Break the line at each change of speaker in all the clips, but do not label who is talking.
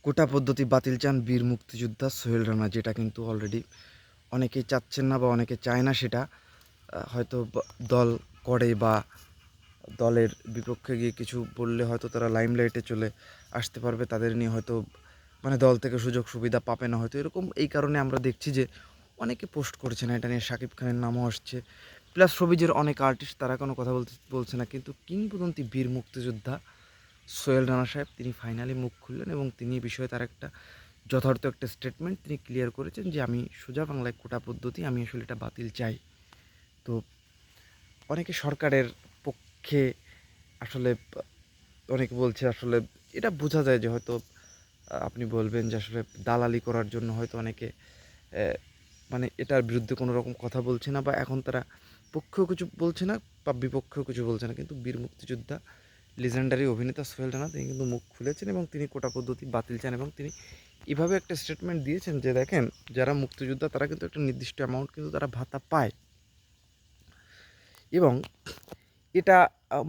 কোটা পদ্ধতি বাতিল চান বীর মুক্তিযোদ্ধা সোহেল রানা, যেটা কিন্তু অলরেডি অনেকেই চাচ্ছেন না বা অনেকে চায় না সেটা। হয়তো দল করে বা দলের বিপক্ষে গিয়ে কিছু বললে হয়তো তারা লাইমলাইটে চলে আসতে পারবে, তাদের নিয়ে হয়তো মানে দল থেকে সুযোগ সুবিধা পাবে না হয়তো, এরকম এই কারণে আমরা দেখছি যে অনেকে পোস্ট করছে না। এটা নিয়ে শাকিব খানের নামও আসছে, প্লাস শোবিজের অনেক আর্টিস্ট তারা কোনো কথা বলছে না, কিন্তু কিংবদন্তি বীর মুক্তিযোদ্ধা সোহেল রানা সাহেব তিনি ফাইনালি মুখ খুললেন এবং তিনি এই বিষয়ে তার একটা যথার্থ একটা স্টেটমেন্ট তিনি ক্লিয়ার করেছেন যে আমি সোজা বাংলায় কোটা পদ্ধতি আমি আসলে এটা বাতিল চাই। তো অনেকে সরকারের পক্ষে আসলে অনেকে বলছে আসলে এটা বোঝা যায় যে হয়তো আপনি বলবেন যে আসলে দালালি করার জন্য হয়তো অনেকে মানে এটার বিরুদ্ধে কোনো রকম কথা বলছে না বা এখন তারা পক্ষেও কিছু বলছে না বা বিপক্ষেও কিছু বলছে না, কিন্তু বীর মুক্তিযোদ্ধা লিজেন্ডারি অভিনেতা সোহেল রানা তিনি কিন্তু মুখ খুলেছেন এবং তিনি কোটা পদ্ধতি বাতিল চান এবং তিনি এভাবে একটা স্টেটমেন্ট দিয়েছেন যে দেখেন, যারা মুক্তিযোদ্ধা তারা কিন্তু একটা নির্দিষ্ট অ্যামাউন্ট কিন্তু তারা ভাতা পায় এবং এটা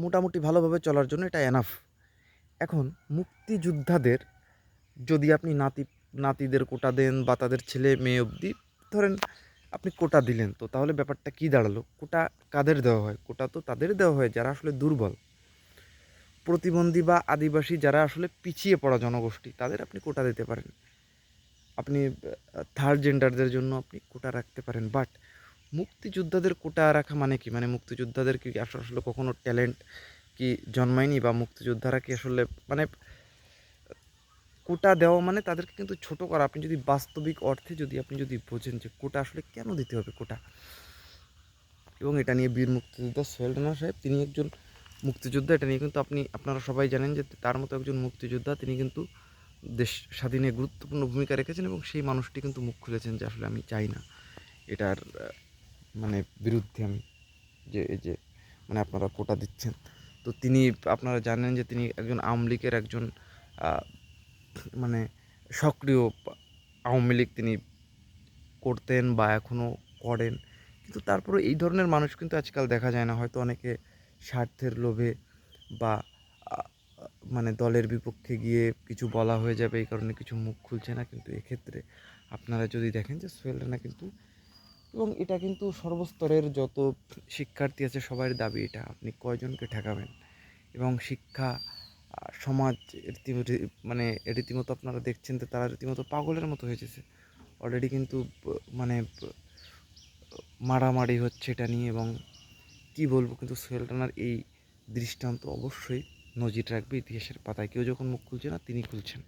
মোটামুটি ভালোভাবে চলার জন্য এটা এনাফ। এখন মুক্তিযোদ্ধাদের যদি আপনি নাতিদের কোটা দেন বা তাদের ছেলে মেয়ে অবধি ধরেন আপনি কোটা দিলেন, তো তাহলে ব্যাপারটা কী দাঁড়ালো? কোটা কাদের দেওয়া হয়? কোটা তো তাদের দেওয়া হয় যারা আসলে দুর্বল, প্রতিবন্ধী বা আদিবাসী, যারা আসলে পিছিয়ে পড়া জনগোষ্ঠী, তাদের আপনি কোটা দিতে পারেন। আপনি থার্ড জেন্ডারদের জন্য আপনি কোটা রাখতে পারেন, বাট মুক্তিযোদ্ধাদের কোটা রাখা মানে কি? মানে মুক্তিযোদ্ধাদের কি আসলে কখনো ট্যালেন্ট কি জন্মায়নি বা মুক্তিযোদ্ধারা কি আসলে মানে কোটা দেওয়া মানে তাদেরকে কিন্তু ছোট করা। আপনি যদি বাস্তবিক অর্থে আপনি যদি বোঝেন যে কোটা আসলে কেন দিতে হবে কোটা, এবং এটা নিয়ে বীর মুক্তিযোদ্ধা সোহেল রানা সাহেব তিনি একজন মুক্তিযোদ্ধা, এটা নিয়ে কিন্তু আপনারা সবাই জানেন যে তার মতো একজন মুক্তিযোদ্ধা তিনি কিন্তু দেশ স্বাধীনে গুরুত্বপূর্ণ ভূমিকা রেখেছেন এবং সেই মানুষটি কিন্তু মুখ খুলেছেন যে আসলে আমি চাই না এটার মানে বিরুদ্ধে আমি যে এই যে মানে আপনারা কোটা দিচ্ছেন। তো তিনি আপনারা জানেন যে তিনি একজন আওয়ামী লীগের একজন মানে সক্রিয় আওয়ামী লীগ তিনি করতেন বা এখনও করেন, কিন্তু তারপরে এই ধরনের মানুষ কিন্তু আজকাল দেখা যায় না। হয়তো অনেকে স্বার্থের লোভে বা মানে দলের বিপক্ষে গিয়ে কিছু বলা হয়ে যাবে এই কারণে কিছু মুখ খুলছে না, কিন্তু এক্ষেত্রে আপনারা যদি দেখেন যে সোহেল রানা কিন্তু, এবং এটা কিন্তু সর্বস্তরের যত শিক্ষার্থী আছে সবার দাবি এটা, আপনি কয়জনকে ঠেকাবেন এবং শিক্ষা সমাজ মানে রীতিমতো আপনারা দেখছেন যে তারা রীতিমতো পাগলের মতো হয়ে যেছে অলরেডি, কিন্তু মানে মারামারি হচ্ছে এটা নিয়ে এবং কি বলবো, কিন্তু সোহেল রানার এই দৃষ্টান্ত অবশ্যই নজির রাখবে ইতিহাসের পাতায়। কেউ যখন মুখ খুলছে না তিনি খুলছেন।